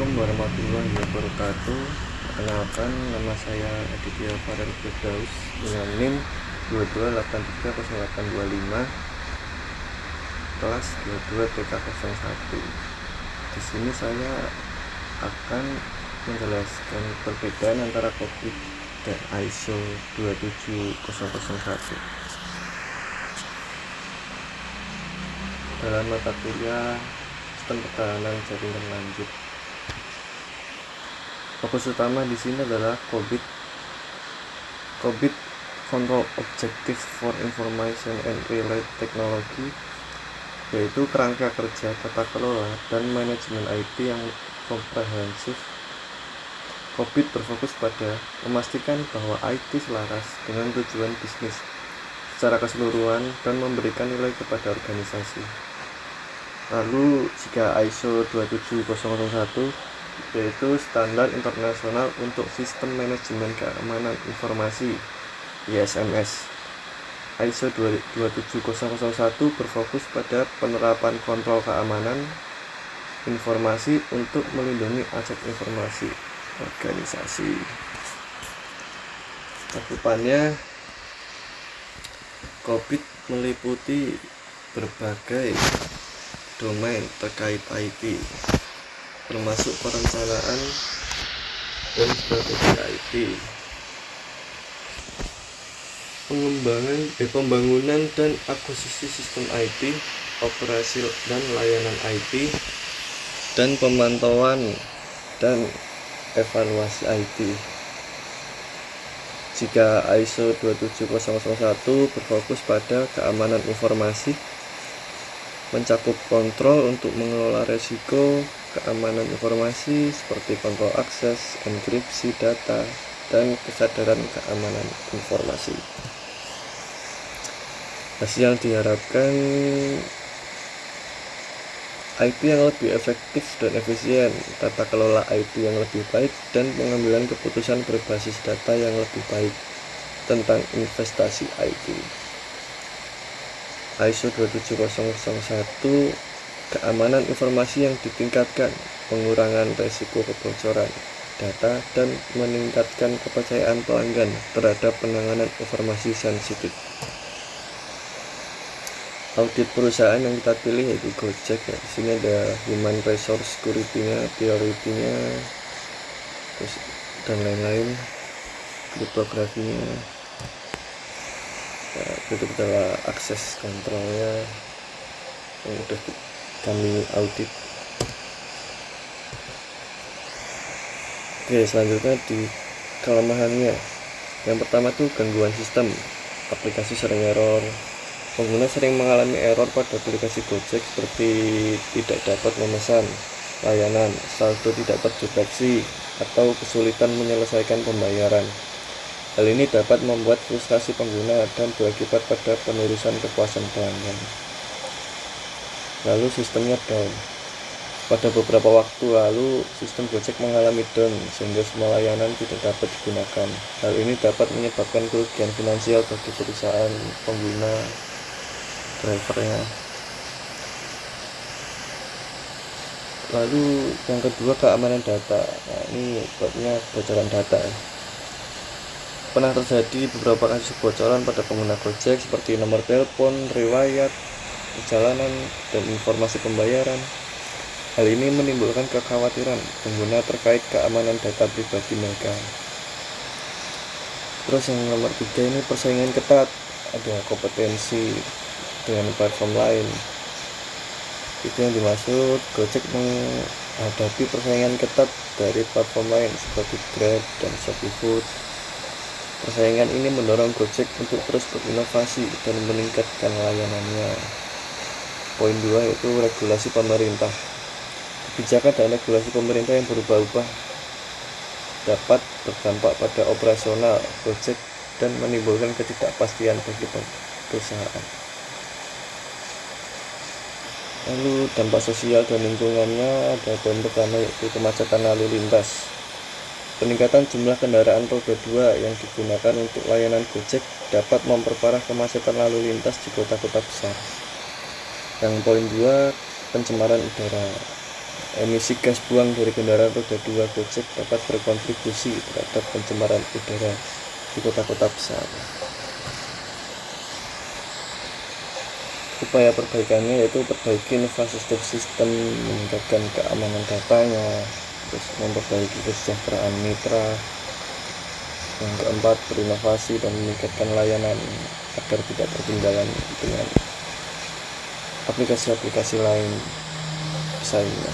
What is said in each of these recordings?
Assalamualaikum warahmatullahi wabarakatuh. Perkenalkan, nama saya Aditya Farel Firdaus dengan NIM 22830825 kelas 22 TK01. Di sini saya akan menjelaskan perbedaan antara COVID dan ISO 27001 dalam mata kuliah sistem pertahanan jaringan lanjut. Fokus utama di sini adalah COVID Control Objective for Information and Relay Technology, yaitu kerangka kerja tata kelola dan manajemen IT yang komprehensif. COVID berfokus pada memastikan bahwa IT selaras dengan tujuan bisnis secara keseluruhan dan memberikan nilai kepada organisasi. Lalu jika ISO 27001 yaitu standar internasional untuk sistem manajemen keamanan informasi ISMS. ISO 27001 berfokus pada penerapan kontrol keamanan informasi untuk melindungi aset informasi organisasi. Cakupannya, COVID meliputi berbagai domain terkait IT, termasuk perencanaan dan strategi IT, pembangunan dan akuisisi sistem IT, operasi dan layanan IT, dan pemantauan dan evaluasi IT. Jika ISO 27001 berfokus pada keamanan informasi, mencakup kontrol untuk mengelola risiko keamanan informasi seperti kontrol akses, enkripsi data, dan kesadaran keamanan informasi. Hasil yang diharapkan IT yang lebih efektif dan efisien, tata kelola IT yang lebih baik, dan pengambilan keputusan berbasis data yang lebih baik tentang investasi IT. ISO 27001 keamanan informasi yang ditingkatkan, pengurangan risiko kebocoran data, dan meningkatkan kepercayaan pelanggan terhadap penanganan informasi sensitif. Audit perusahaan yang kita pilih yaitu Gojek ya. Di sini ada human resource security-nya, priority-nya, dan lain-lain, kriptografinya. Itu adalah akses kontrolnya yang sudah kami audit. Oke, selanjutnya di kelemahannya. Yang pertama tuh gangguan sistem, aplikasi sering error. Pengguna sering mengalami error pada aplikasi Gojek seperti tidak dapat memesan, layanan, saldo tidak terdeteksi, atau kesulitan menyelesaikan pembayaran. Hal ini dapat membuat frustasi pengguna dan berakibat pada penurusan kepuasan pelanggan. Lalu sistemnya down. Pada beberapa waktu lalu, sistem Gojek mengalami down sehingga semua layanan tidak dapat digunakan. Hal ini dapat menyebabkan kerugian finansial bagi perusahaan, pengguna, drivernya. Lalu yang kedua, keamanan data. Nah, ini babnya bocoran data. Pernah terjadi beberapa kasus kebocoran pada pengguna Gojek seperti nomor telepon, riwayat perjalanan, dan informasi pembayaran. Hal ini menimbulkan kekhawatiran pengguna terkait keamanan data pribadi mereka. Terus yang nomor 3 ini persaingan ketat, ada kompetensi dengan platform lain. Itu yang dimaksud, Gojek menghadapi persaingan ketat dari platform lain seperti Grab dan Shopee Food. Persaingan ini mendorong Gojek untuk terus berinovasi dan meningkatkan layanannya. Poin 2 yaitu regulasi pemerintah. Kebijakan dan regulasi pemerintah yang berubah-ubah dapat berdampak pada operasional Gojek dan menimbulkan ketidakpastian bagi perusahaan. Lalu dampak sosial dan lingkungannya, ada poin pertama yaitu kemacetan lalu lintas. Peningkatan jumlah kendaraan roda 2 yang digunakan untuk layanan Gojek dapat memperparah kemacetan lalu lintas di kota-kota besar. Yang poin 2, pencemaran udara. emisi gas buang dari kendaraan roda 2 Gojek dapat berkontribusi terhadap pencemaran udara di kota-kota besar. Upaya perbaikannya yaitu perbaiki infrastruktur sistem, meningkatkan keamanan datanya, terus memperbaiki kesejahteraan mitra. Yang keempat, berinovasi dan meningkatkan layanan agar tidak tertinggalan dengan aplikasi-aplikasi lain pesaingnya.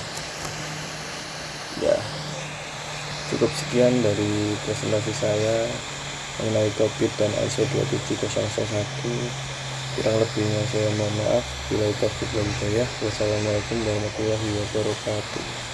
Ya, cukup sekian dari presentasi saya mengenai COVID dan ISO 27001. Kurang lebihnya saya mohon maaf. Bila taufiq wal hidayah. Wassalamualaikum warahmatullahi wabarakatuh.